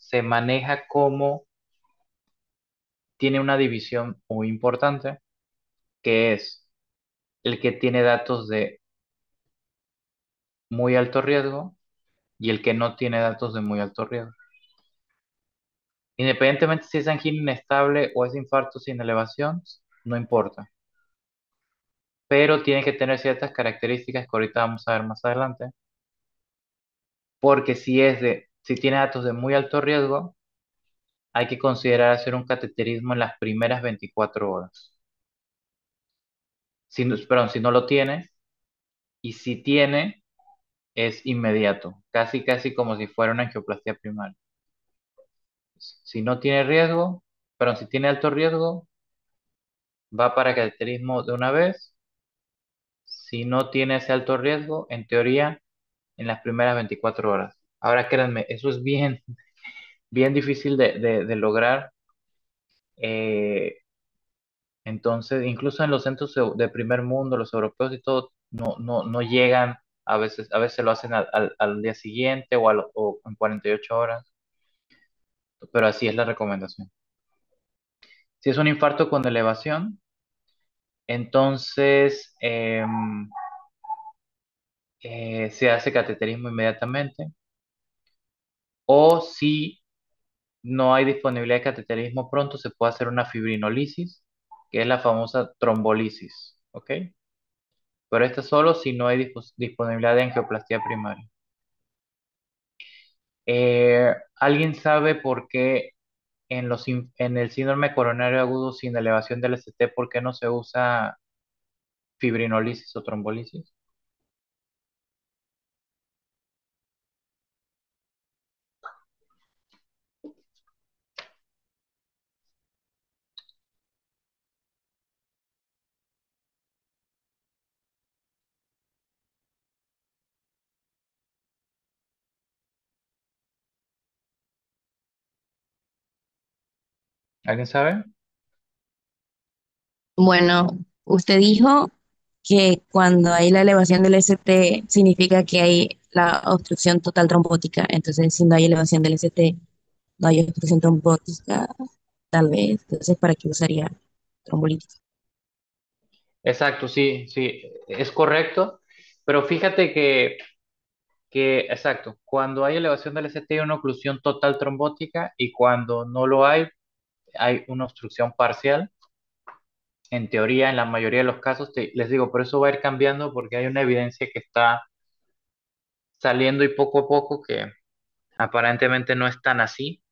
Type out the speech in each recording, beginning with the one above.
se maneja como tiene una división muy importante, que es el que tiene datos de muy alto riesgo y el que no tiene datos de muy alto riesgo. Independientemente si es angina inestable o es infarto sin elevación, no importa. Pero tiene que tener ciertas características que ahorita vamos a ver más adelante, porque si tiene datos de muy alto riesgo, hay que considerar hacer un cateterismo en las primeras 24 horas. Perdón, si no lo tiene, y si tiene, es inmediato, casi casi como si fuera una angioplastia primaria. Si no tiene riesgo, pero si tiene alto riesgo, va para cateterismo de una vez. Si no tiene ese alto riesgo, en teoría, en las primeras 24 horas. Ahora créanme, eso es bien, bien difícil de lograr. Eh, entonces, incluso en los centros de primer mundo, los europeos y todo, no llegan. A veces lo hacen al día siguiente o en 48 horas, pero así es la recomendación. Si es un infarto con elevación, entonces se hace cateterismo inmediatamente. O si no hay disponibilidad de cateterismo pronto, se puede hacer una fibrinolisis, que es la famosa trombolisis, ¿ok? Pero esta solo si no hay disponibilidad de angioplastia primaria. ¿Alguien sabe por qué en el síndrome coronario agudo sin elevación del ST, por qué no se usa fibrinolisis o trombolisis? ¿Alguien sabe? Bueno, usted dijo que cuando hay la elevación del ST significa que hay la obstrucción total trombótica. Entonces, si no hay elevación del ST, no hay obstrucción trombótica, tal vez. Entonces, ¿para qué usaría trombolítica? Exacto, sí, sí, es correcto. Pero fíjate exacto, cuando hay elevación del ST hay una oclusión total trombótica y cuando no lo hay una obstrucción parcial. En teoría, en la mayoría de los casos, les digo, pero eso va a ir cambiando porque hay una evidencia que está saliendo y poco a poco que aparentemente no es tan así,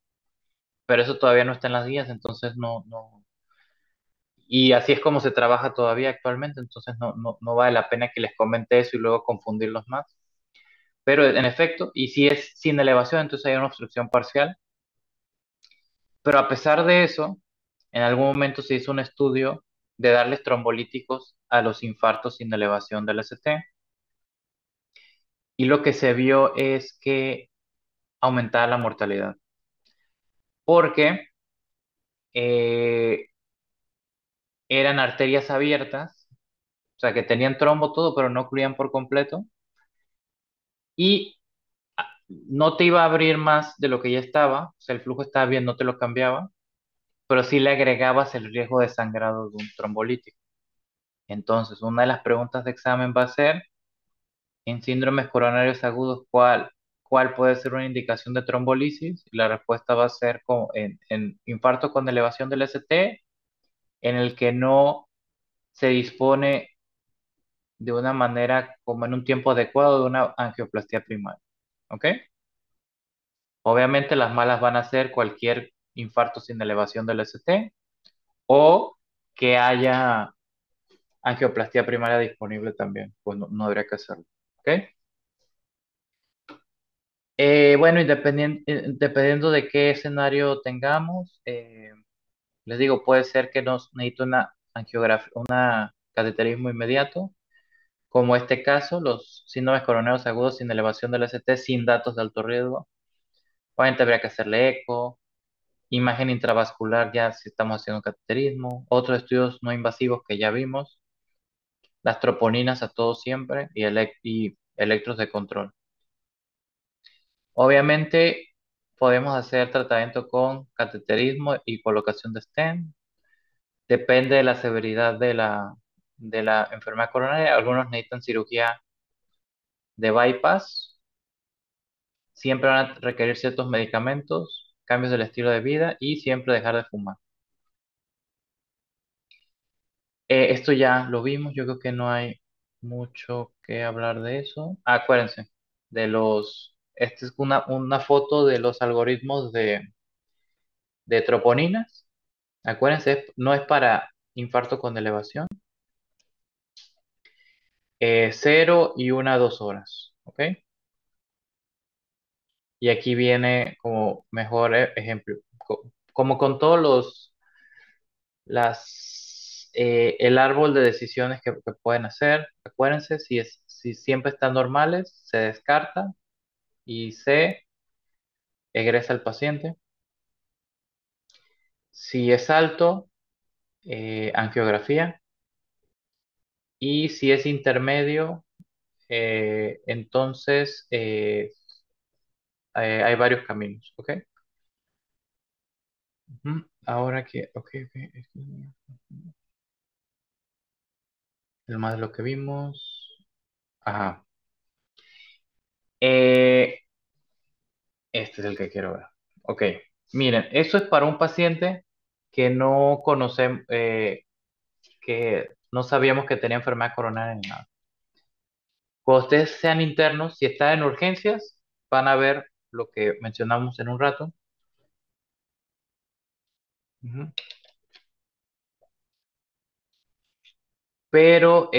pero eso todavía no está en las guías, entonces no. Y así es como se trabaja todavía actualmente, entonces no vale la pena que les comente eso y luego confundirlos más. Pero en efecto, y si es sin elevación, entonces hay una obstrucción parcial. Pero a pesar de eso, en algún momento se hizo un estudio de darles trombolíticos a los infartos sin elevación del ST y lo que se vio es que aumentaba la mortalidad porque eh, eran arterias abiertas, o sea que tenían trombo todo, pero no ocluían por completo y no te iba a abrir más de lo que ya estaba, o sea, el flujo estaba bien, no te lo cambiaba, pero sí le agregabas el riesgo de sangrado de un trombolítico. Entonces, una de las preguntas de examen va a ser, en síndromes coronarios agudos, ¿cuál puede ser una indicación de trombolisis? Y la respuesta va a ser como en infarto con elevación del ST, en el que no se dispone de una manera como en un tiempo adecuado de una angioplastia primaria. ¿Ok? Obviamente las malas van a ser cualquier infarto sin elevación del ST o que haya angioplastia primaria disponible también, pues no habría que hacerlo. ¿Ok? Bueno, dependiendo de qué escenario tengamos, les digo, puede ser que nos necesite una angiografía, una cateterismo inmediato, como este caso, los síndromes coronarios agudos sin elevación del ST, sin datos de alto riesgo. Obviamente habría que hacerle eco, imagen intravascular ya si estamos haciendo cateterismo, otros estudios no invasivos que ya vimos, las troponinas a todos siempre y electros de control. Obviamente, Podemos hacer tratamiento con cateterismo y colocación de stent. Depende de la severidad de la enfermedad coronaria. Algunos necesitan cirugía de bypass. Siempre van a requerir ciertos medicamentos, cambios del estilo de vida y siempre dejar de fumar. Esto ya lo vimos, yo creo que no hay mucho que hablar de eso. Acuérdense esta es una foto de los algoritmos de troponinas. Acuérdense, no es para infarto con elevación. 0 y 1 a 2 horas, ¿ok? Y aquí viene como mejor ejemplo. Como con todos el árbol de decisiones que pueden hacer. Acuérdense, si siempre están normales, se descarta y se egresa al paciente. Si es alto, angiografía. Y si es intermedio, entonces hay varios caminos, ¿ok? Ujú. Ahora que, ok, el más de lo que vimos. Ajá. Eh, este es el que quiero ver. Ok. Miren, eso es para un paciente que no conocemos, que no sabíamos que tenía enfermedad coronaria ni nada. Cuando ustedes sean internos, si están en urgencias, van a ver lo que mencionamos en un rato. Ujú. Pero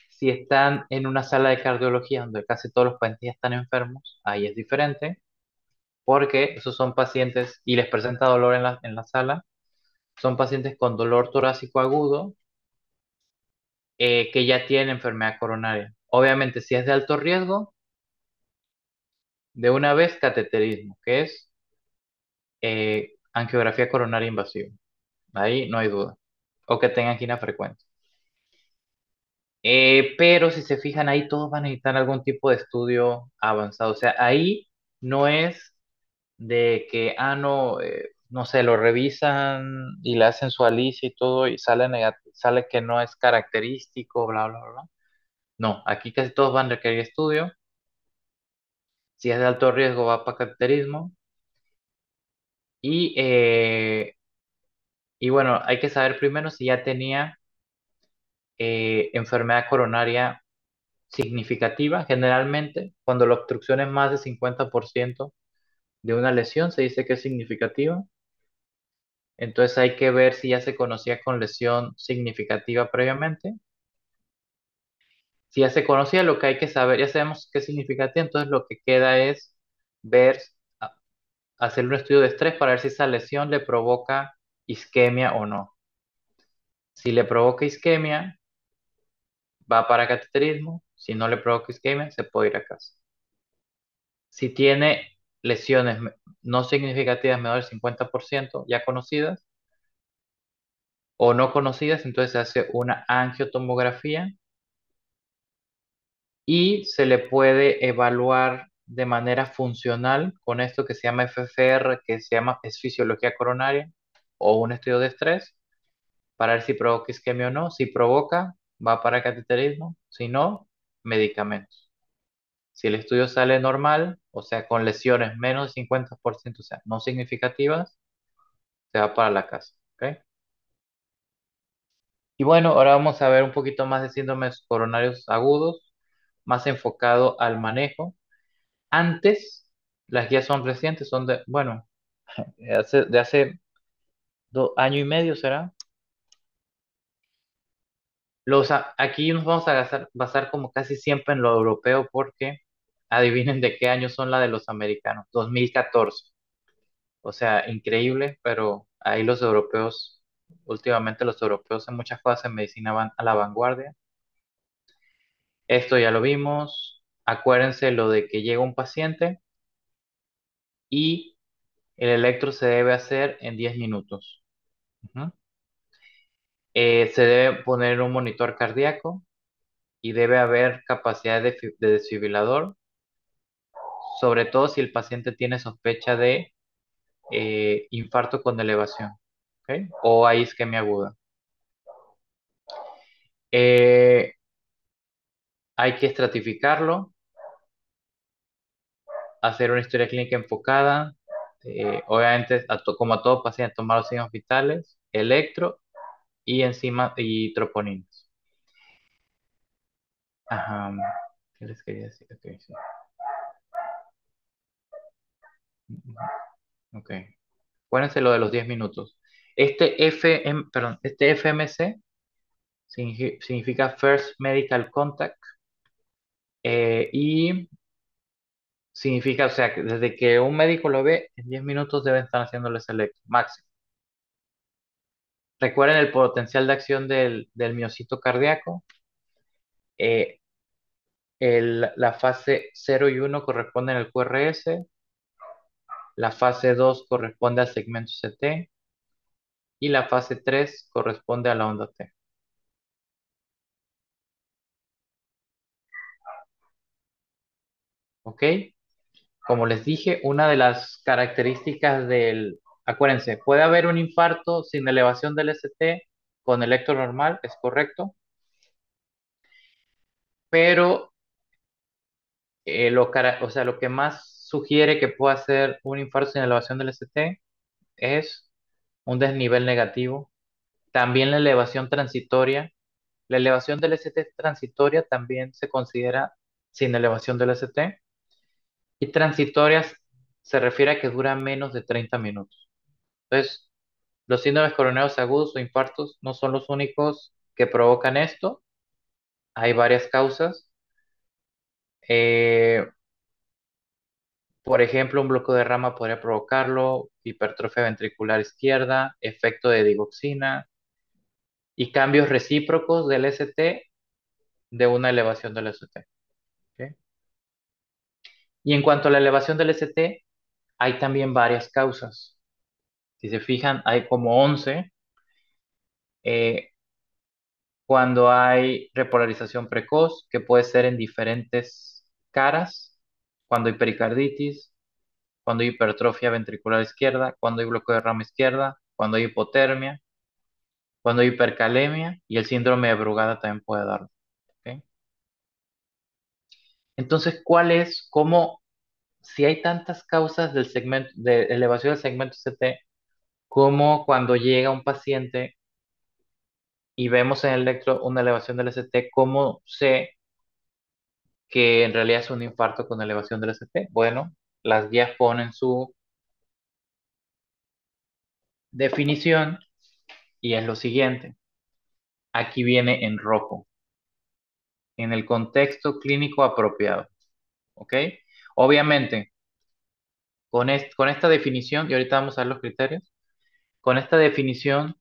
si están en una sala de cardiología donde casi todos los pacientes ya están enfermos, ahí es diferente, porque esos son pacientes y les presenta dolor en la sala, son pacientes con dolor torácico agudo que ya tienen enfermedad coronaria. Obviamente, si es de alto riesgo, de una vez cateterismo, que es angiografía coronaria invasiva. Ahí no hay duda. O que tengan angina frecuente. Pero si se fijan ahí, todos van a necesitar algún tipo de estudio avanzado. O sea, ahí no es de que, no, no sé, lo revisan y le hacen su alicia y todo y sale que no es característico, bla, bla, bla. No, aquí casi todos van a requerir estudio. Si es de alto riesgo, va para cateterismo. Y, y bueno, hay que saber primero si ya tenía enfermedad coronaria significativa. Generalmente, cuando la obstrucción es más de 50% de una lesión, se dice que es significativa. Entonces hay que ver si ya se conocía con lesión significativa previamente. Si ya se conocía, lo que hay que saber, ya sabemos qué es significativa, entonces lo que queda es ver, a- hacer un estudio de estrés para ver si esa lesión le provoca isquemia o no. Si le provoca isquemia, va para cateterismo. Si no le provoca isquemia, se puede ir a casa. Si tiene lesiones no significativas menores del 50% ya conocidas o no conocidas, entonces se hace una angiotomografía y se le puede evaluar de manera funcional con esto que se llama FFR, que se llama es fisiología coronaria o un estudio de estrés para ver si provoca isquemia o no. Si provoca, va para cateterismo. Si no, medicamentos. Si el estudio sale normal, o sea, con lesiones menos del 50%, o sea, no significativas, se va para la casa. ¿Ok? Y bueno, ahora vamos a ver un poquito más de síndromes coronarios agudos, más enfocado al manejo. Antes, las guías son recientes, son de, bueno, de hace 2 años y medio, ¿será? Aquí nos vamos a basar como casi siempre en lo europeo porque adivinen de qué año son la de los americanos, 2014. O sea, increíble, pero ahí los europeos, últimamente los europeos en muchas cosas en medicina van a la vanguardia. Esto ya lo vimos. Acuérdense lo de que llega un paciente y el electro se debe hacer en 10 minutos. Ujú. Se debe poner un monitor cardíaco y debe haber capacidad de desfibrilador. sobre todo si el paciente tiene sospecha de infarto con elevación, ¿ok? O hay isquemia aguda. Eh, Hay que estratificarlo, hacer una historia clínica enfocada, obviamente, como a todo paciente, tomar los signos vitales, electro y enzima y troponinas. Ajá. ¿Qué les quería decir? Ok, sí. Ok. Acuérdense lo de los 10 minutos. Este FMC significa First Medical Contact, y significa, o sea, que desde que un médico lo ve, en 10 minutos deben estar haciéndoles electro, máximo. Recuerden el potencial de acción del miocito cardíaco. Eh, la fase 0 y 1 corresponden al QRS, la fase 2 corresponde al segmento CT y la fase 3 corresponde a la onda T. ¿Ok? Como les dije, una de las características acuérdense, puede haber un infarto sin elevación del ST con electro normal, es correcto, pero o sea, lo que más sugiere que pueda ser un infarto sin elevación del ST es un desnivel negativo. También la elevación transitoria. La elevación del ST transitoria también se considera sin elevación del ST. Y transitorias se refiere a que dura menos de 30 minutos. Entonces, los síndromes coronarios agudos o infartos no son los únicos que provocan esto. Hay varias causas. Eh, por ejemplo, un bloqueo de rama podría provocarlo, hipertrofia ventricular izquierda, efecto de digoxina y cambios recíprocos del ST de una elevación del ST. ¿Ok? Y en cuanto a la elevación del ST, hay también varias causas. Si se fijan, hay como 11. eh, Cuando hay repolarización precoz, que puede ser en diferentes caras, cuando hay pericarditis, cuando hay hipertrofia ventricular izquierda, cuando hay bloqueo de rama izquierda, cuando hay hipotermia, cuando hay hipercalemia y el síndrome de Brugada también puede darlo. ¿Ok? Entonces, si hay tantas causas del segmento, de elevación del segmento CT, como cuando llega un paciente y vemos en el electro una elevación del ST, cómo sé que en realidad es un infarto con elevación del ST? Bueno, las guías ponen su definición y es lo siguiente. Aquí viene en rojo, en el contexto clínico apropiado. ¿Ok? Obviamente, con esta definición, y ahorita vamos a ver los criterios, con esta definición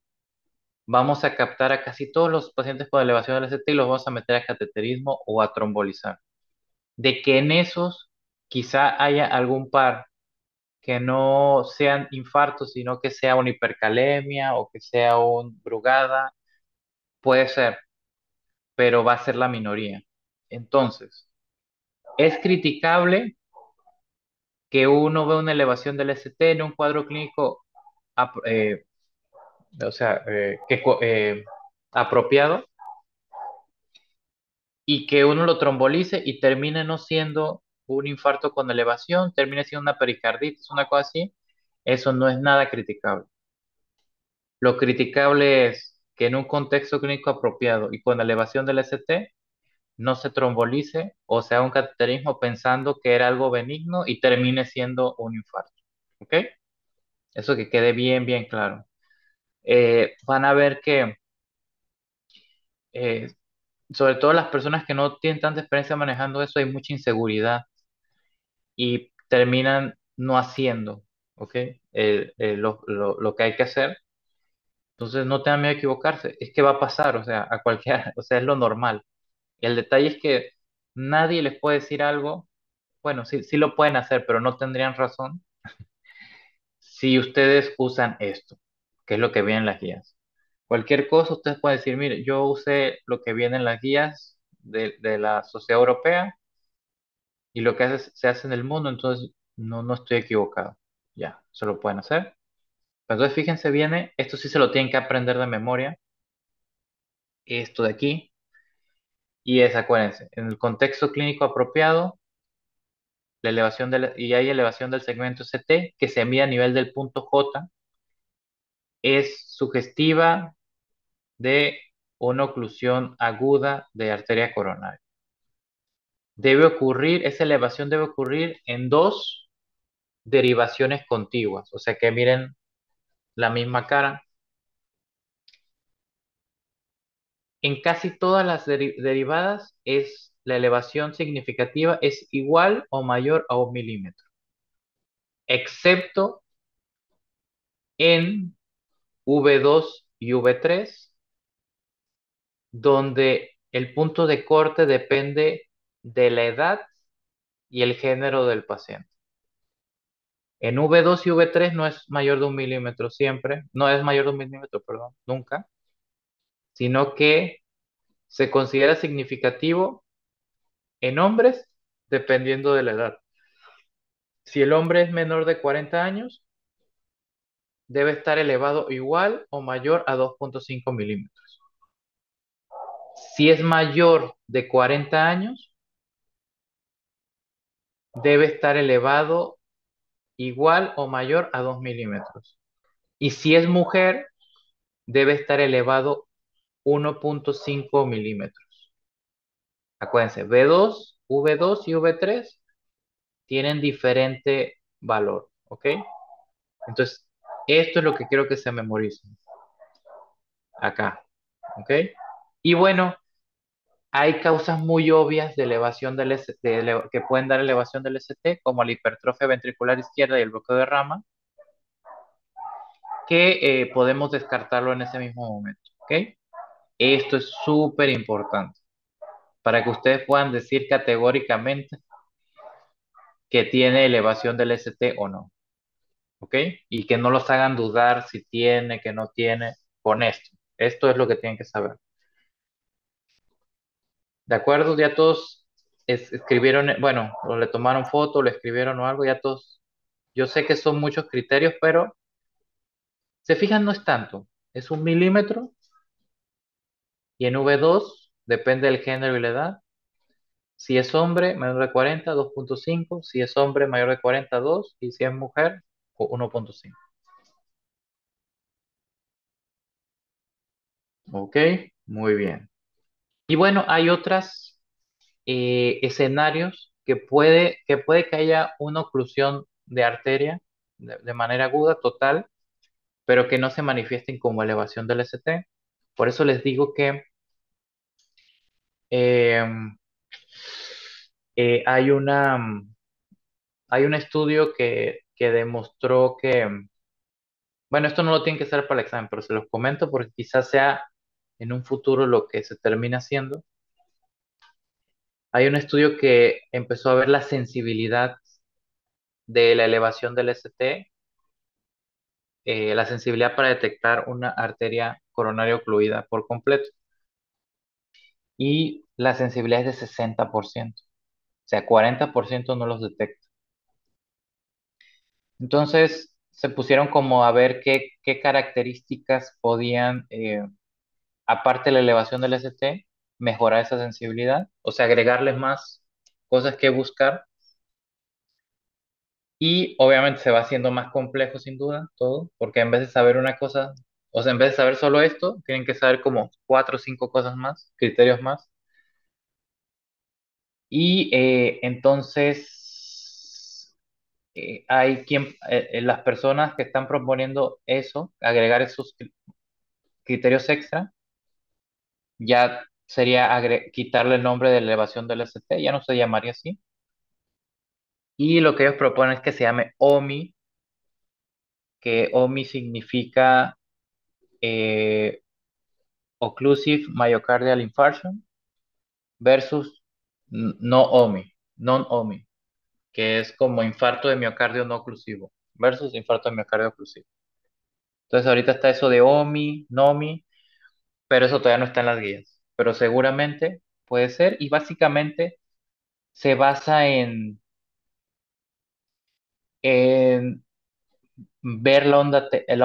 vamos a captar a casi todos los pacientes con elevación del ST y los vamos a meter a cateterismo o a trombolizar. De que en esos quizá haya algún par que no sean infartos, sino que sea una hipercalemia o que sea un Brugada, puede ser, pero va a ser la minoría. Entonces, es criticable que uno vea una elevación del ST en un cuadro clínico, ap- eh, o sea, apropiado, y que uno lo trombolice y termine no siendo un infarto con elevación, termine siendo una pericarditis, una cosa así. Eso no es nada criticable. Lo criticable es que en un contexto clínico apropiado y con elevación del ST no se trombolice o sea un cateterismo pensando que era algo benigno y termine siendo un infarto. ¿Ok? Eso que quede bien, bien claro. Van a ver que, eh, sobre todo las personas que no tienen tanta experiencia manejando eso, hay mucha inseguridad y terminan no haciendo, ¿ok? Lo que hay que hacer. Entonces no tengan miedo a equivocarse, es que va a pasar, o sea, a cualquiera, o sea, es lo normal. El detalle es que nadie les puede decir algo, bueno, sí, sí lo pueden hacer, pero no tendrían razón si ustedes usan esto, que es lo que viene en las guías. Cualquier cosa, ustedes pueden decir, mire, yo usé lo que viene en las guías de la Sociedad Europea y lo que se hace en el mundo, entonces no estoy equivocado. Ya, se lo pueden hacer. Entonces, fíjense bien, esto sí se lo tienen que aprender de memoria, esto de aquí, y es, acuérdense, en el contexto clínico apropiado, y hay elevación del segmento ST que se mide a nivel del punto J, es sugestiva de una oclusión aguda de arteria coronaria. Esa elevación debe ocurrir en dos derivaciones contiguas, o sea que miren la misma cara. En casi todas las derivadas la elevación significativa es igual o mayor a 1 milímetro, excepto en V2 y V3, donde el punto de corte depende de la edad y el género del paciente. En V2 y V3 no es mayor de 1 milímetro siempre, no es mayor de 1 milímetro, perdón, nunca, sino que se considera significativo en hombres dependiendo de la edad. Si el hombre es menor de 40 años, debe estar elevado igual o mayor a 2,5 milímetros. Si es mayor de 40 años, debe estar elevado igual o mayor a 2 milímetros. Y si es mujer, debe estar elevado 1,5 milímetros. Acuérdense, V2 y V3 tienen diferente valor, ¿ok? Entonces, esto es lo que quiero que se memoricen acá, ¿ok? Y bueno, hay causas muy obvias de elevación que pueden dar elevación del ST, como la hipertrofia ventricular izquierda y el bloqueo de rama, que podemos descartarlo en ese mismo momento, ¿ok? Esto es súper importante para que ustedes puedan decir categóricamente que tiene elevación del ST o no, ¿ok? Y que no los hagan dudar si tiene, que no tiene, con esto. Esto es lo que tienen que saber. ¿De acuerdo? Ya todos escribieron, bueno, o le tomaron foto, o le escribieron o algo, ya todos. Yo sé que son muchos criterios, pero se fijan, no es tanto. Es 1 milímetro y en V2 depende del género y la edad. Si es hombre, menor de 40, 2,5. Si es hombre, mayor de 40, 2. Y si es mujer, 1,5. Ok, muy bien. Y bueno, hay otros escenarios que puede que haya una oclusión de arteria de manera aguda, total, pero que no se manifiesten como elevación del ST. Por eso les digo que eh, hay hay un estudio que demostró que, bueno, esto no lo tienen que hacer para el examen, pero se los comento porque quizás sea en un futuro lo que se termina haciendo. Hay un estudio que empezó a ver la sensibilidad de la elevación del ST, la sensibilidad para detectar una arteria coronaria ocluida por completo. Y la sensibilidad es de 60%. O sea, 40% no los detecta. Entonces se pusieron como a ver qué características podían, aparte de la elevación del ST, mejorar esa sensibilidad, o sea, agregarles más cosas que buscar. Y obviamente se va haciendo más complejo sin duda todo, porque en vez de saber una cosa, o sea, en vez de saber solo esto, tienen que saber como cuatro o cinco cosas más, criterios más. Y entonces las personas que están proponiendo eso, agregar esos criterios extra, ya sería quitarle el nombre de elevación del ST, ya no se llamaría así. Y lo que ellos proponen es que se llame OMI, que OMI significa eh, Occlusive Myocardial Infarction versus no OMI, non-OMI, que es como infarto de miocardio no oclusivo versus infarto de miocardio oclusivo. Entonces ahorita está eso de OMI, NOMI, pero eso todavía no está en las guías. Pero seguramente puede ser y básicamente se basa en ver la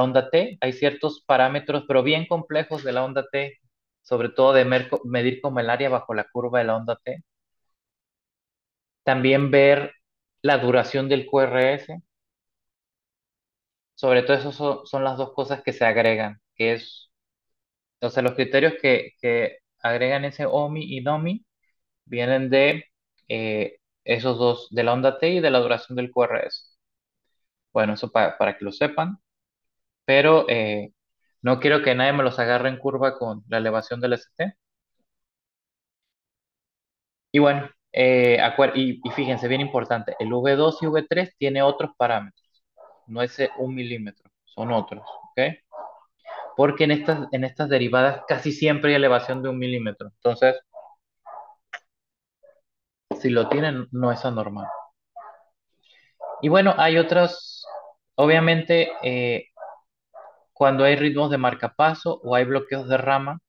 onda T. Hay ciertos parámetros, pero bien complejos de la onda T, sobre todo de medir como el área bajo la curva de la onda T. También ver la duración del QRS. Sobre todo eso son las dos cosas que se agregan, que es, o sea, los criterios que agregan ese OMI y NOMI vienen de esos dos, de la onda T y de la duración del QRS. Bueno, eso para que lo sepan, pero no quiero que nadie me los agarre en curva con la elevación del ST. Y bueno, y fíjense, bien importante, el V2 y V3 tiene otros parámetros, no es 1 milímetro, son otros, ¿ok? Porque en estas derivadas casi siempre hay elevación de 1 milímetro. Entonces, si lo tienen, no es anormal. Y bueno, hay otras, obviamente, cuando hay ritmos de marcapaso o hay bloqueos de rama,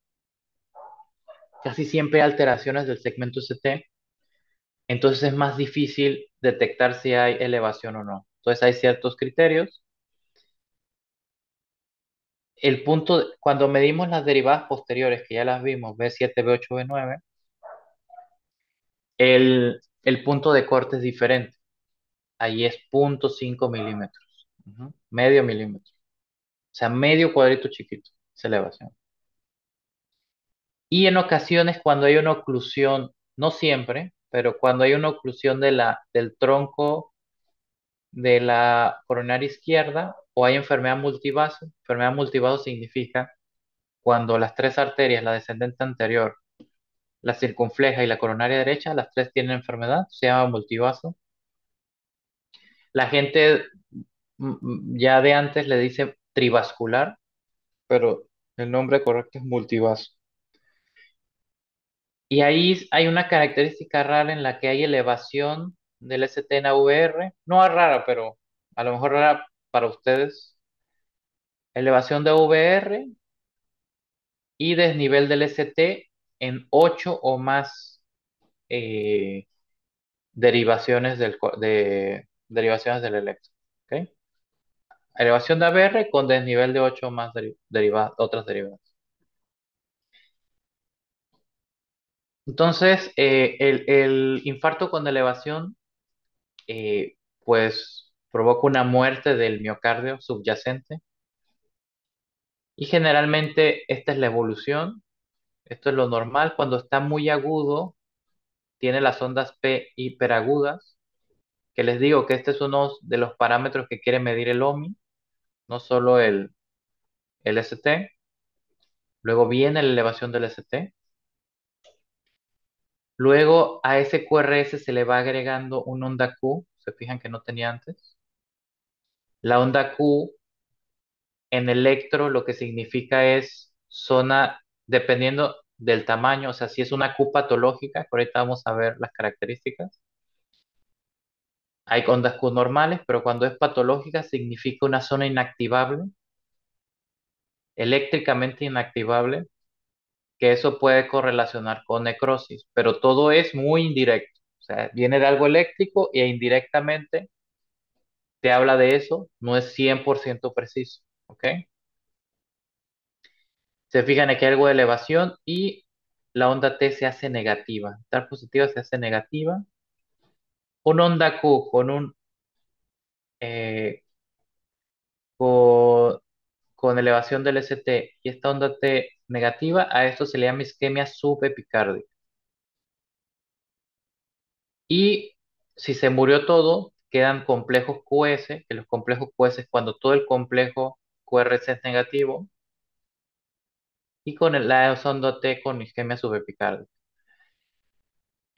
casi siempre hay alteraciones del segmento ST, entonces es más difícil detectar si hay elevación o no. Entonces hay ciertos criterios. Cuando medimos las derivadas posteriores, que ya las vimos, B7, B8, B9, el punto de corte es diferente. Ahí es 0,5 milímetros. Ujú, medio milímetro. O sea, medio cuadrito chiquito. Esa elevación. Y en ocasiones cuando hay una oclusión, no siempre, pero cuando hay una oclusión del tronco de la coronaria izquierda o hay enfermedad multivaso significa cuando las tres arterias, la descendente anterior, la circunfleja y la coronaria derecha, las tres tienen enfermedad, se llama multivaso. La gente ya de antes le dice trivascular, pero el nombre correcto es multivaso. Y ahí hay una característica rara en la que hay elevación del ST en AVR, no es rara, pero a lo mejor rara para ustedes, elevación de AVR y desnivel del ST en 8 o más eh, derivaciones del electro. ¿Ok? Elevación de AVR con desnivel de 8 o más otras derivadas. Entonces, el infarto con elevación, pues provoca una muerte del miocardio subyacente y generalmente esta es la evolución, esto es lo normal, cuando está muy agudo, tiene las ondas P hiperagudas, que les digo que este es uno de los parámetros que quiere medir el OMI, no solo el ST, luego viene la elevación del ST, luego a ese QRS se le va agregando una onda Q, se fijan que no tenía antes, la onda Q en electro lo que significa es zona, dependiendo del tamaño, o sea, si es una Q patológica, que ahorita vamos a ver las características. Hay ondas Q normales, pero cuando es patológica significa una zona inactivable, eléctricamente inactivable, que eso puede correlacionar con necrosis, pero todo es muy indirecto. O sea, viene de algo eléctrico e indirectamente te habla de eso, no es 100% preciso, ¿ok? Se fijan aquí hay algo de elevación y la onda T se hace negativa. Estar positiva se hace negativa. Una onda Q eh, con, con elevación del ST y esta onda T negativa, a esto se le llama isquemia subepicárdica. Y si se murió todo, quedan complejos QS, que los complejos QS es cuando todo el complejo QRS es negativo, y con la onda T con isquemia subepicárdica.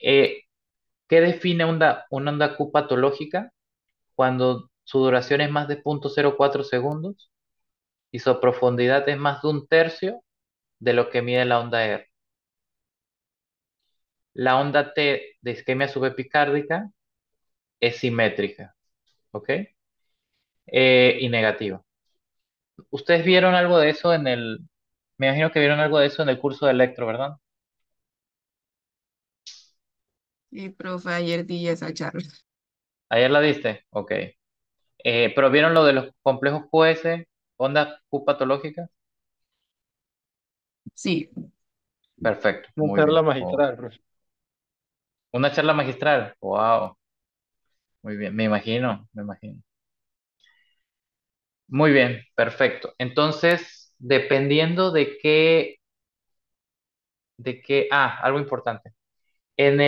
Eh, ¿Qué define una onda Q patológica? Cuando su duración es más de 0,04 segundos y su profundidad es más de un tercio de lo que mide la onda R. La onda T de isquemia subepicárdica es simétrica, ¿ok? Y negativa. ¿Ustedes vieron algo de eso me imagino que vieron algo de eso en el curso de electro, ¿verdad? Y profe, ayer di esa charla. ¿Ayer la diste? Ok. ¿Pero vieron lo de los complejos QS, ondas Q patológicas? Sí, Perfecto, Una muy charla bien. Oh, magistral, profe. una charla magistral. Wow, muy bien, me imagino, me imagino. Muy bien, perfecto. Entonces, dependiendo algo importante. En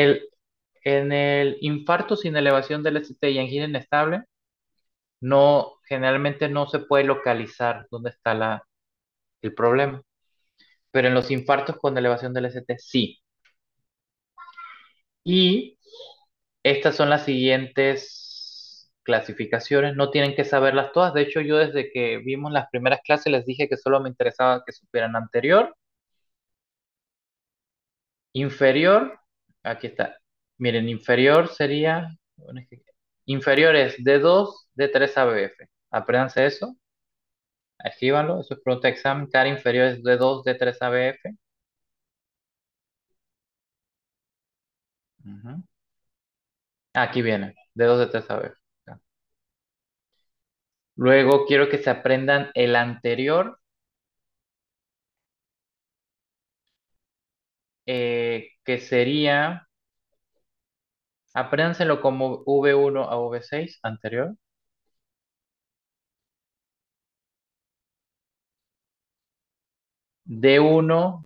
en el infarto sin elevación del ST y angina inestable, no, generalmente no se puede localizar dónde está el problema. Pero en los infartos con elevación del ST sí. Y estas son las siguientes clasificaciones. No tienen que saberlas todas. De hecho, yo desde que vimos las primeras clases les dije que solo me interesaba que supieran anterior, inferior. Aquí está. Miren, inferior sería. Bueno, inferior es D2, D3 ABF. Apréndanse eso. Escríbanlo. Eso es pregunta de examen. Cara inferior es D2, D3 ABF. Ujú. Aquí viene. D2, D3 ABF. Luego quiero que se aprendan el anterior, que sería, apréndanselo como V1 a V6 anterior. D1,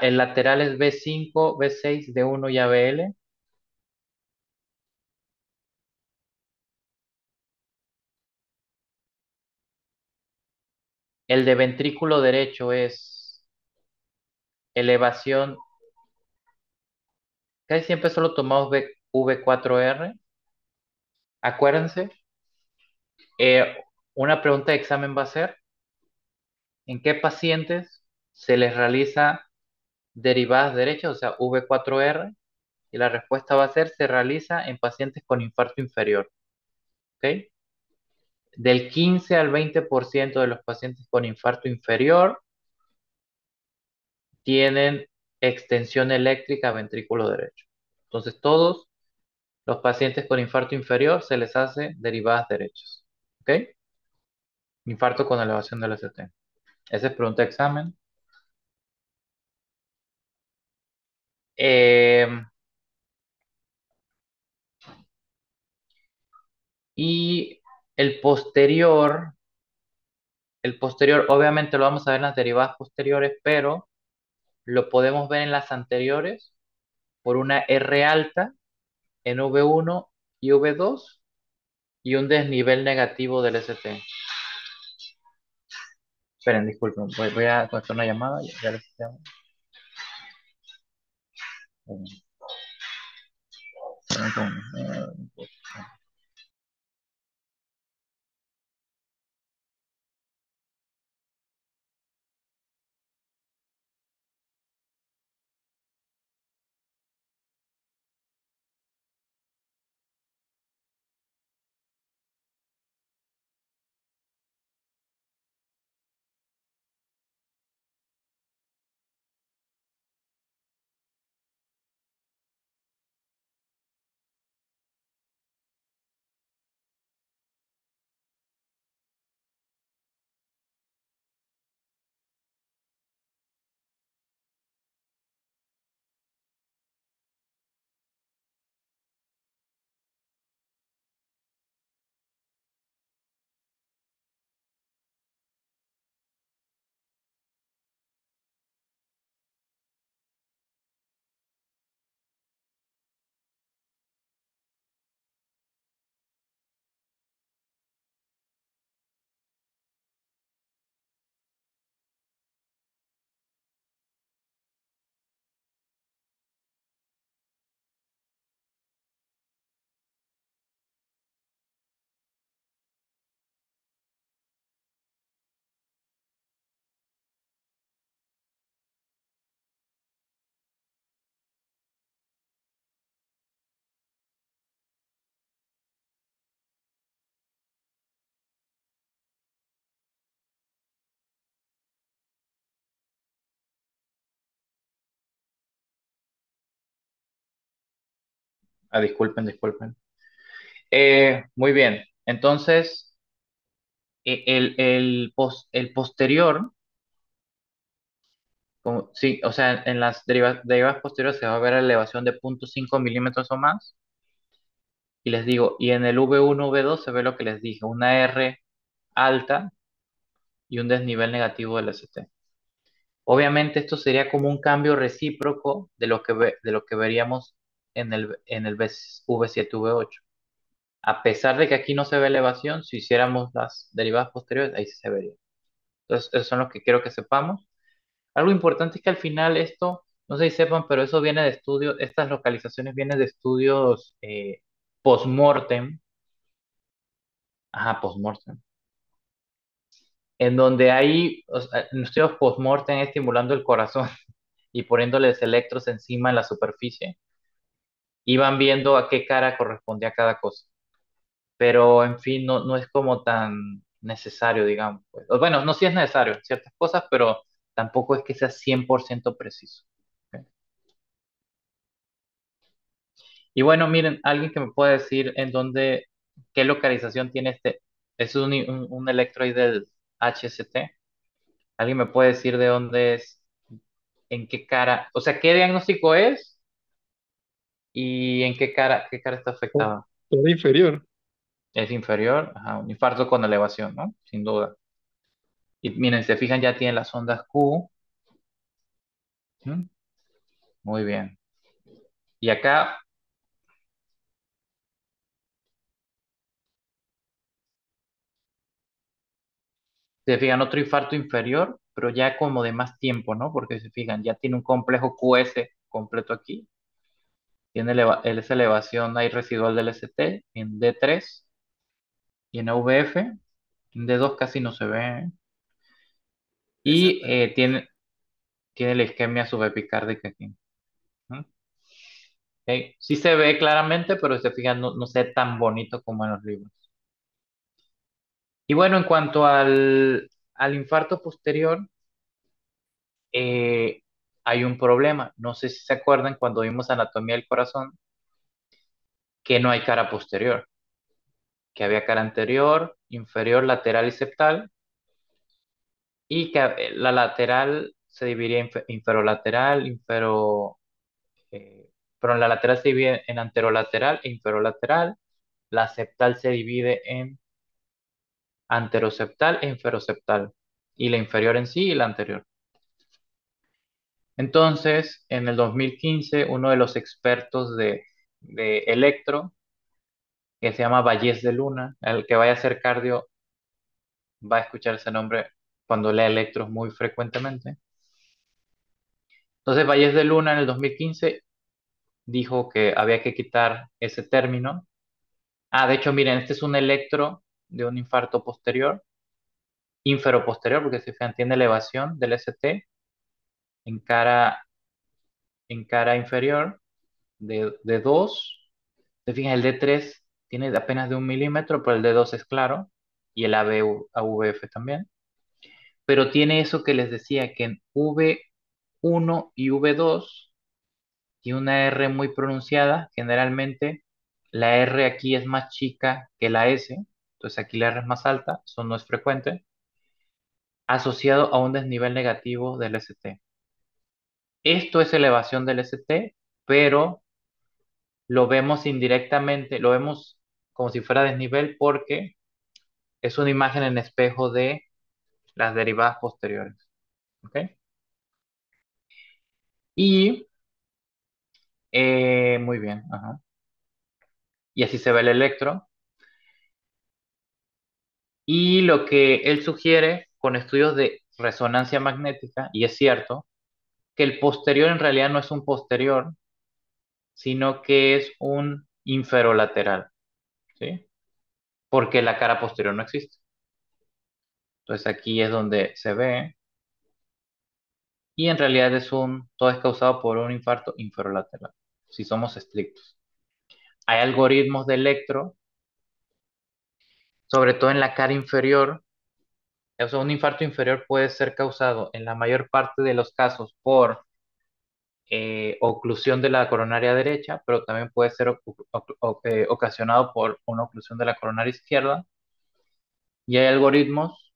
el lateral es V5, V6, D1 y ABL. El de ventrículo derecho es elevación, casi siempre solo tomamos V4R. Acuérdense, una pregunta de examen va a ser, ¿en qué pacientes se les realiza derivadas derechas, o sea, V4R? Y la respuesta va a ser, se realiza en pacientes con infarto inferior. ¿Ok? Del 15 al 20% de los pacientes con infarto inferior tienen extensión eléctrica a ventrículo derecho. Entonces, todos los pacientes con infarto inferior se les hace derivadas derechas. ¿Ok? Infarto con elevación del ST. Esa es pregunta de examen. Eh, y el posterior, el posterior, obviamente lo vamos a ver en las derivadas posteriores, pero lo podemos ver en las anteriores por una R alta en V1 y V2 y un desnivel negativo del ST. Esperen, disculpen, voy a contestar una llamada. Ya les llamo. Ah, disculpen, disculpen. Muy bien. Entonces, el posterior, sí, o sea, en las derivadas posteriores se va a ver la elevación de 0,5 milímetros o más. Y les digo, y en el V1, V2 se ve lo que les dije, una R alta y un desnivel negativo del ST. Obviamente esto sería como un cambio recíproco de lo que, de lo que veríamos en el V7, V8. A pesar de que aquí no se ve elevación, si hiciéramos las derivadas posteriores, ahí sí se vería. Entonces, eso es lo que quiero que sepamos. Algo importante es que al final esto, no sé si sepan, pero eso viene de estudios, estas localizaciones vienen de estudios post-mortem, ajá, post-mortem, en donde hay, o sea, en estudios post-mortem estimulando el corazón y poniéndoles electros encima en la superficie, iban viendo a qué cara correspondía cada cosa. Pero, en fin, no es como tan necesario, digamos, pues. O bueno, no sí es necesario en ciertas cosas, pero tampoco es que sea 100% preciso. ¿Ok? Y bueno, miren, alguien que me pueda decir en dónde, qué localización tiene este, es un electroide del HST. ¿Alguien me puede decir de dónde es, en qué cara, o sea, qué diagnóstico es y en qué cara está Oh, afectada? todo inferior. Es inferior, ajá, un infarto con elevación, ¿no? Sin duda. Y miren, se fijan, ya tiene las ondas Q. ¿Mm? Muy bien. Y acá se fijan otro infarto inferior, pero ya como de más tiempo, ¿no? Porque se fijan, ya tiene un complejo QS completo aquí. Tiene esa elevación ahí residual del ST en D3 y en VF. En D2 casi no se ve, ¿eh? Y tiene la isquemia subepicárdica aquí. ¿Mm? Ok. Sí se ve claramente, pero se fijan, no se ve tan bonito como en los libros. Y bueno, en cuanto al infarto posterior, eh, hay un problema. No sé si se acuerdan cuando vimos anatomía del corazón, que no hay cara posterior, que había cara anterior, inferior, lateral y septal, y que la lateral se dividía en inferolateral, pero la lateral se divide en anterolateral e inferolateral, la septal se divide en anteroseptal e inferoseptal, y la inferior en sí y la anterior. Entonces, en el 2015, uno de los expertos de electro, que se llama Vallés de Luna, el que vaya a hacer cardio va a escuchar ese nombre cuando lea electros muy frecuentemente. Entonces, Vallés de Luna en el 2015 dijo que había que quitar ese término. Ah, de hecho, miren, este es un electro de un infarto posterior, inferoposterior, porque se fijan, tiene elevación del ST en cara inferior de 2. Se fijan, el D3 tiene apenas de 1 milímetro, pero el D2 es claro, y el AVF también. Pero tiene eso que les decía, que en V1 y V2 tiene una R muy pronunciada. Generalmente la R aquí es más chica que la S, entonces aquí la R es más alta, eso no es frecuente, asociado a un desnivel negativo del ST. Esto es elevación del ST, pero lo vemos indirectamente, lo vemos como si fuera desnivel porque es una imagen en espejo de las derivadas posteriores. ¿Ok? Y muy bien, ajá. Y así se ve el electro. Y lo que él sugiere con estudios de resonancia magnética, y es cierto, que el posterior en realidad no es un posterior, sino que es un inferolateral, ¿sí? Porque la cara posterior no existe. Entonces aquí es donde se ve, y en realidad todo es causado por un infarto inferolateral, si somos estrictos. Hay algoritmos de electro, sobre todo en la cara inferior. O sea, un infarto inferior puede ser causado en la mayor parte de los casos por oclusión de la coronaria derecha, pero también puede ser ocasionado por una oclusión de la coronaria izquierda. Y hay algoritmos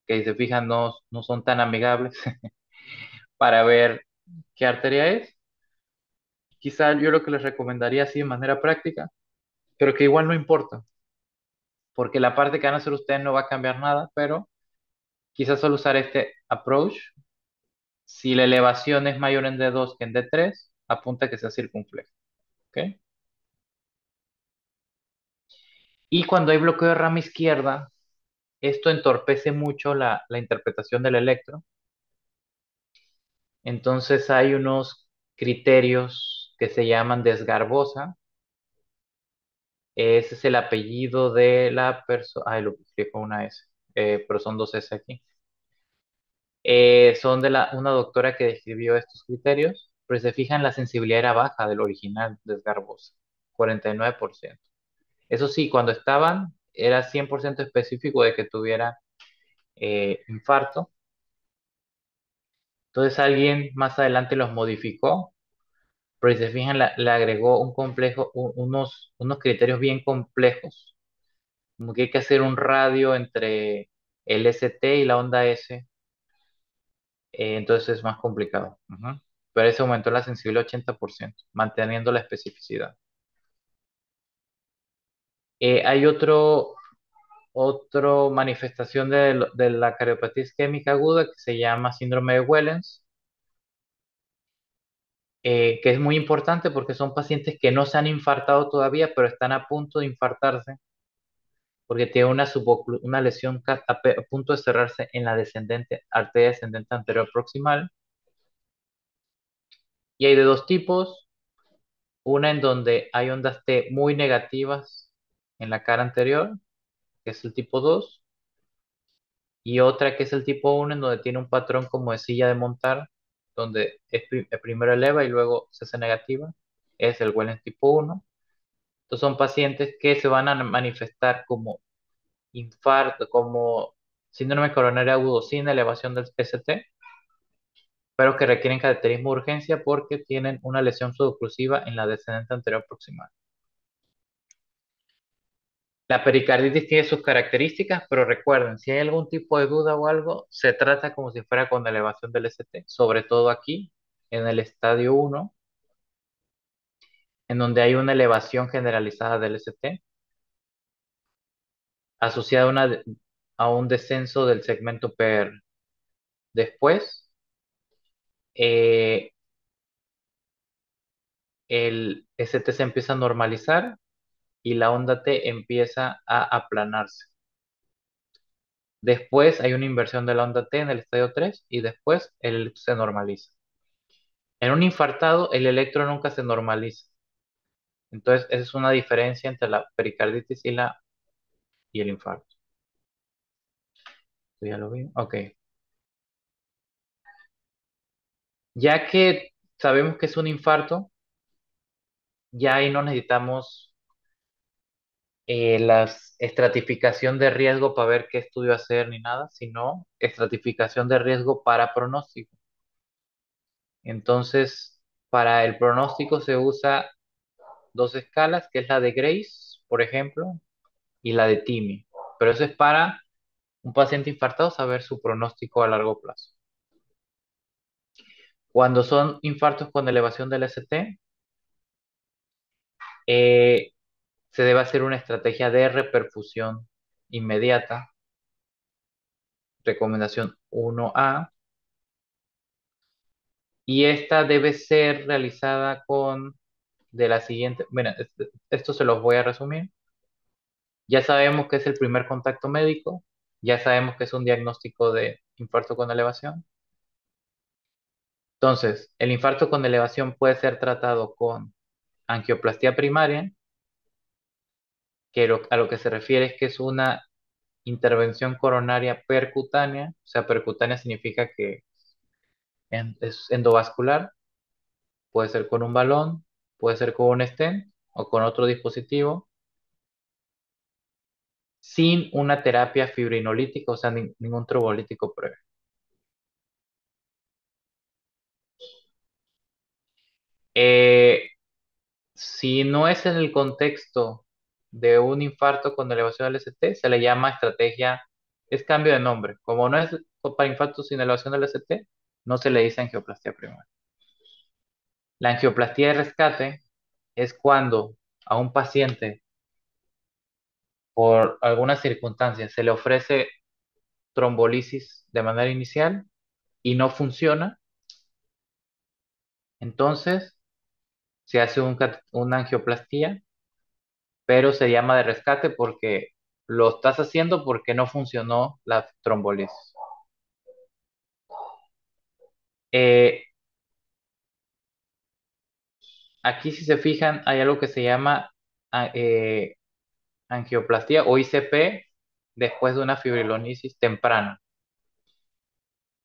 que, si se fijan, no son tan amigables para ver qué arteria es. Quizá yo lo que les recomendaría así de manera práctica, pero que igual no importa, porque la parte que van a hacer ustedes no va a cambiar nada, pero quizás solo usar este approach. Si la elevación es mayor en D2 que en D3, apunta que sea circunflejo. ¿Ok? Y cuando hay bloqueo de rama izquierda, esto entorpece mucho la interpretación del electro. Entonces hay unos criterios que se llaman desgarbosa. Ese es el apellido de la persona. Ay, lo escribí con una S, pero son dos S aquí. Son de una doctora que describió estos criterios, pero si se fijan, la sensibilidad era baja del original desgarbosa, 49%. Eso sí, cuando estaban, era 100% específico de que tuviera infarto. Entonces alguien más adelante los modificó, pero si se fijan, le agregó un complejo, unos criterios bien complejos, como que hay que hacer un radio entre el ST y la onda S, entonces es más complicado. Ujú. Pero eso aumentó la sensibilidad 80%, manteniendo la especificidad. Hay otro manifestación de la cardiopatía isquémica aguda que se llama síndrome de Wellens, que es muy importante porque son pacientes que no se han infartado todavía, pero están a punto de infartarse porque tiene una lesión a punto de cerrarse en la arteria descendente anterior proximal. Y hay de dos tipos, una en donde hay ondas T muy negativas en la cara anterior, que es el tipo 2, y otra que es el tipo 1, en donde tiene un patrón como de silla de montar, donde primero eleva y luego se hace negativa, es el Wellens tipo 1. Estos son pacientes que se van a manifestar como infarto, como síndrome coronario agudo sin elevación del ST, pero que requieren cateterismo de urgencia porque tienen una lesión suboclusiva en la descendente anterior proximal. La pericarditis tiene sus características, pero recuerden, si hay algún tipo de duda o algo, se trata como si fuera con elevación del ST, sobre todo aquí, en el estadio 1, en donde hay una elevación generalizada del ST, asociada a un descenso del segmento PR. Después, eh, el ST se empieza a normalizar y la onda T empieza a aplanarse. Después hay una inversión de la onda T en el estadio 3 y después el electro se normaliza. En un infartado, el electro nunca se normaliza. Entonces, esa es una diferencia entre la pericarditis y el infarto. ¿Esto ya lo vi? Ok. Ya que sabemos que es un infarto, ya ahí no necesitamos la estratificación de riesgo para ver qué estudio hacer ni nada, sino estratificación de riesgo para pronóstico. Entonces, para el pronóstico se usa dos escalas, que es la de Grace, por ejemplo, y la de TIMI. Pero eso es para un paciente infartado saber su pronóstico a largo plazo. Cuando son infartos con elevación del ST, eh, se debe hacer una estrategia de reperfusión inmediata. Recomendación 1A. Y esta debe ser realizada de la siguiente, bueno, esto se los voy a resumir. Ya sabemos que es el primer contacto médico, ya sabemos que es un diagnóstico de infarto con elevación. Entonces, el infarto con elevación puede ser tratado con angioplastia primaria, que a lo que se refiere es que es una intervención coronaria percutánea, o sea, percutánea significa que es endovascular, puede ser con un balón, puede ser con un stent o con otro dispositivo, sin una terapia fibrinolítica, o sea, ningún trobolítico previo. Eh, si no es en el contexto de un infarto con elevación del ST, se le llama estrategia, es cambio de nombre. Como no es para infartos sin elevación del ST, no se le dice angioplastia primaria. La angioplastia de rescate es cuando a un paciente, por alguna circunstancia, se le ofrece trombolisis de manera inicial y no funciona, entonces se hace una angioplastia, pero se llama de rescate porque lo estás haciendo porque no funcionó la trombolisis. Eh, Aquí, si se fijan, hay algo que se llama ah, angioplastia o ICP después de una fibrilonisis temprana.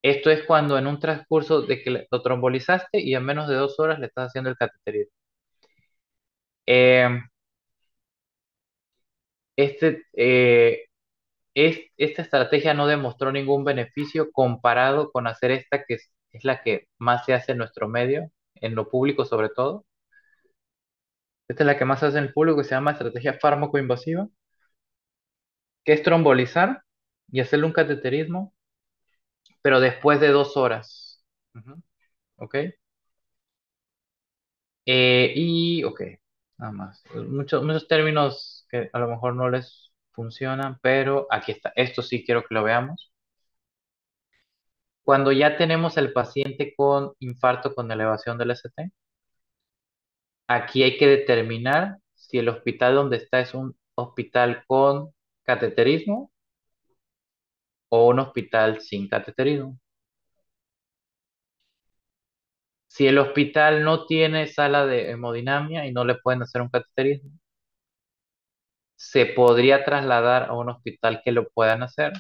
Esto es cuando en un transcurso de que lo trombolizaste y en menos de 2 horas le estás haciendo el cateterismo. Eh, este, esta estrategia no demostró ningún beneficio comparado con hacer esta, que es la que más se hace en nuestro medio, en lo público sobre todo. Esta es la que más se hace en el público, que se llama estrategia fármaco-invasiva, que es trombolizar y hacerle un cateterismo, pero después de 2 horas. Ujú. ¿Ok? Ok, nada más. Muchos términos que a lo mejor no les funcionan, pero aquí está. Esto sí quiero que lo veamos. Cuando ya tenemos el paciente con infarto con elevación del ST, aquí hay que determinar si el hospital donde está es un hospital con cateterismo o un hospital sin cateterismo. Si el hospital no tiene sala de hemodinamia y no le pueden hacer un cateterismo, se podría trasladar a un hospital que lo puedan hacer,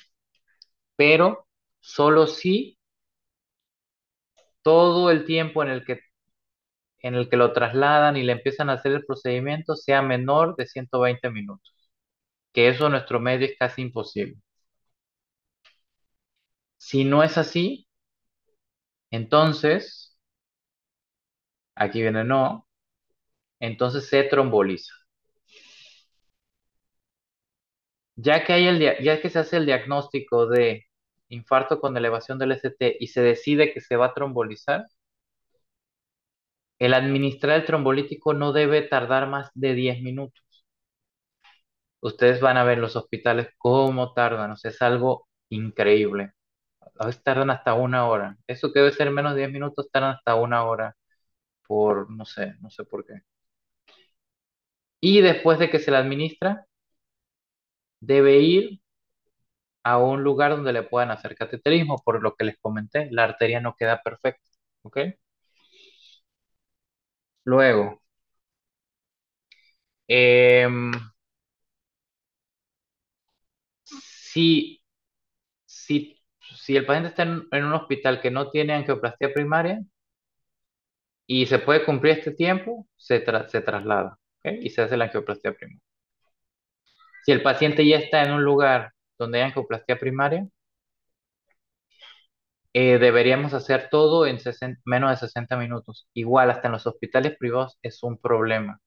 pero solo si todo el tiempo en el que lo trasladan y le empiezan a hacer el procedimiento sea menor de 120 minutos, que eso en nuestro medio es casi imposible. Si no es así, entonces, aquí viene no, entonces se tromboliza. Ya que se hace el diagnóstico de infarto con elevación del ST y se decide que se va a trombolizar, el administrar el trombolítico no debe tardar más de 10 minutos. Ustedes van a ver en los hospitales cómo tardan, o sea, es algo increíble. A veces tardan hasta 1 hora. Eso que debe ser menos de 10 minutos, tardan hasta 1 hora no sé por qué. Y después de que se le administra, debe ir a un lugar donde le puedan hacer cateterismo, por lo que les comenté, la arteria no queda perfecta, ¿ok? Luego, em, si, si, si el paciente está en un hospital que no tiene angioplastia primaria y se puede cumplir este tiempo, se traslada, ¿ok? Y se hace la angioplastia primaria. Si el paciente ya está en un lugar donde hay angioplastia primaria, deberíamos hacer todo en menos de 60 minutos. Igual, hasta en los hospitales privados es un problema.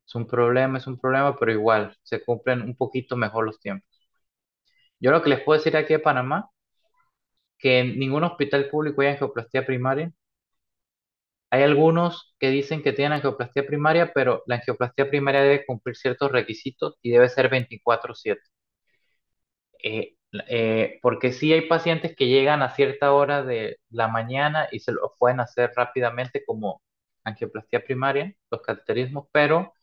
Es un problema, pero igual, se cumplen un poquito mejor los tiempos. Yo lo que les puedo decir aquí en Panamá, que en ningún hospital público hay angioplastia primaria. Hay algunos que dicen que tienen angioplastia primaria, pero la angioplastia primaria debe cumplir ciertos requisitos y debe ser 24/7. Porque sí hay pacientes que llegan a cierta hora de la mañana y se lo pueden hacer rápidamente como angioplastia primaria, los cateterismos, pero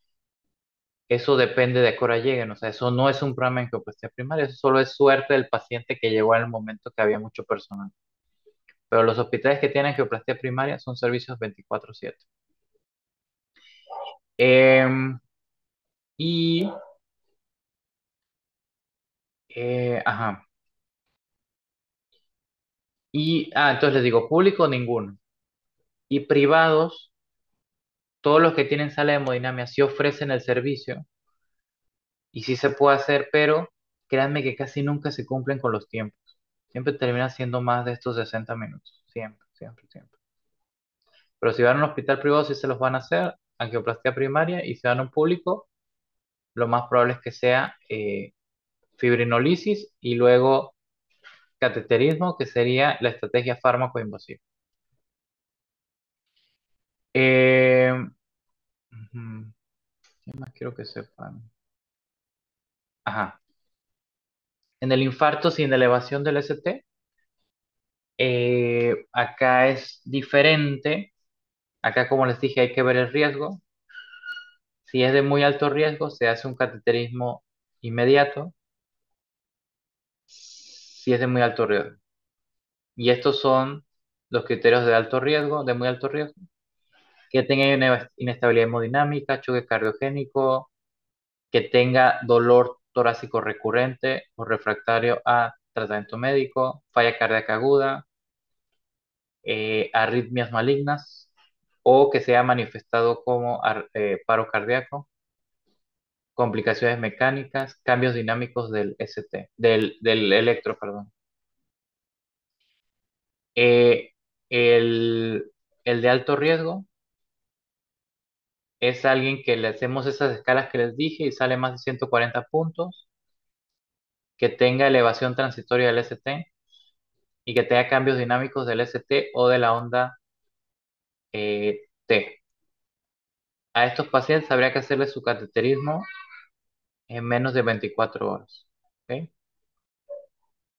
eso depende de a qué hora lleguen. O sea, eso no es un programa de angioplastia primaria, eso solo es suerte del paciente que llegó en el momento que había mucho personal. Pero los hospitales que tienen angioplastia primaria son servicios 24/7. Em, y, ajá. Entonces les digo, público ninguno. Y privados, todos los que tienen sala de hemodinamia sí ofrecen el servicio y sí se puede hacer, pero créanme que casi nunca se cumplen con los tiempos. Siempre termina siendo más de estos 60 minutos. Siempre, siempre, siempre. Pero si van a un hospital privado, sí se los van a hacer, angioplastia primaria, y si van a un público, lo más probable es que sea fibrinolisis y luego cateterismo, que sería la estrategia fármaco-invasiva. Eh, ujú, ¿Qué más quiero que sepan? Ajá. En el infarto sin elevación del ST, acá es diferente. Acá, como les dije, hay que ver el riesgo. Si es de muy alto riesgo, se hace un cateterismo inmediato. Si es de muy alto riesgo. Y estos son los criterios de alto riesgo, de muy alto riesgo: que tenga inestabilidad hemodinámica, choque cardiogénico, que tenga dolor torácico recurrente o refractario a tratamiento médico, falla cardíaca aguda, arritmias malignas, o que sea manifestado como paro cardíaco, complicaciones mecánicas, cambios dinámicos del ST, del electro, perdón. Eh, el, el de alto riesgo es alguien que le hacemos esas escalas que les dije y sale más de 140 puntos, que tenga elevación transitoria del ST y que tenga cambios dinámicos del ST o de la onda T. A estos pacientes habría que hacerle su cateterismo en menos de 24 horas. ¿Ok?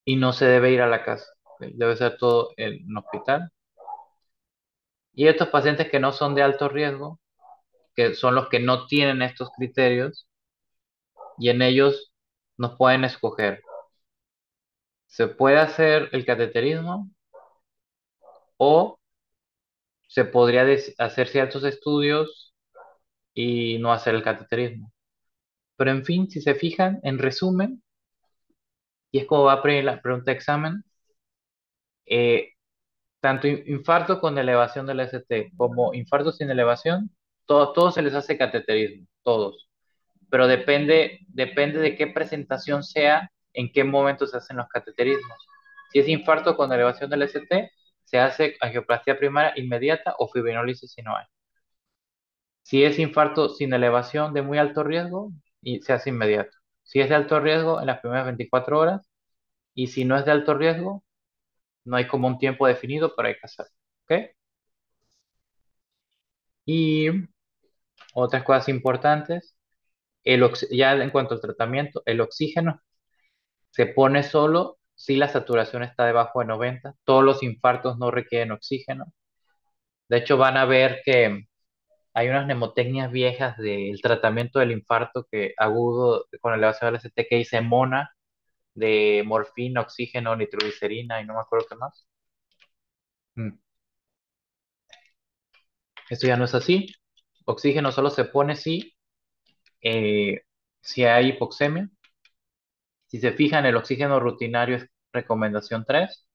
Y no se debe ir a la casa. ¿Ok? Debe ser todo en un hospital. Y estos pacientes que no son de alto riesgo, que son los que no tienen estos criterios, y en ellos nos pueden escoger. Se puede hacer el cateterismo o se podría hacer ciertos estudios y no hacer el cateterismo. Pero en fin, si se fijan, en resumen, y es como va a pedir la pregunta de examen, eh, tanto infarto con elevación del ST como infarto sin elevación, todos se les hace cateterismo, todos. Pero depende de qué presentación sea, en qué momento se hacen los cateterismos. Si es infarto con elevación del ST, se hace angioplastia primaria inmediata o fibrinólisis si no hay. Si es infarto sin elevación de muy alto riesgo, y se hace inmediato. Si es de alto riesgo, en las primeras 24 horas. Y si no es de alto riesgo, no hay como un tiempo definido, pero hay que hacerlo. ¿Ok? Y otras cosas importantes, ya en cuanto al tratamiento, el oxígeno se pone solo si la saturación está debajo de 90. Todos los infartos no requieren oxígeno. De hecho, van a ver que hay unas mnemotecnias viejas del tratamiento del infarto que agudo con elevación del ST que dice MONA, de morfina, oxígeno, nitroglicerina y no me acuerdo qué más. Mm. Esto ya no es así. Oxígeno solo se pone eh, si hay hipoxemia. Si se fijan, el oxígeno rutinario es recomendación 3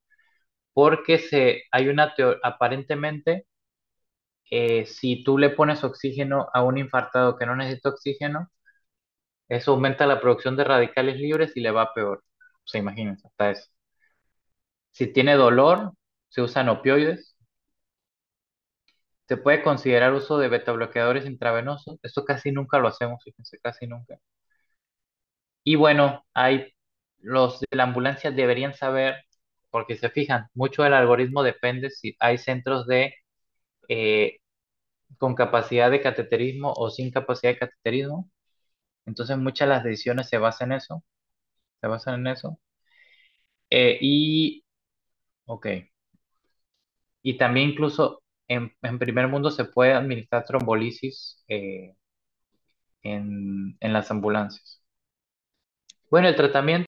porque hay aparentemente, si tú le pones oxígeno a un infartado que no necesita oxígeno, eso aumenta la producción de radicales libres y le va peor. O sea, imagínense, hasta eso. Si tiene dolor, se usan opioides. Se puede considerar uso de betabloqueadores intravenosos. Esto casi nunca lo hacemos, fíjense, casi nunca. Y bueno, los de la ambulancia deberían saber, porque se fijan, mucho del algoritmo depende si hay centros eh, con capacidad de cateterismo o sin capacidad de cateterismo. Entonces muchas de las decisiones se basan en eso, se basan en eso. Y, ok, y también incluso en primer mundo se puede administrar trombolisis en las ambulancias. Bueno, el tratamiento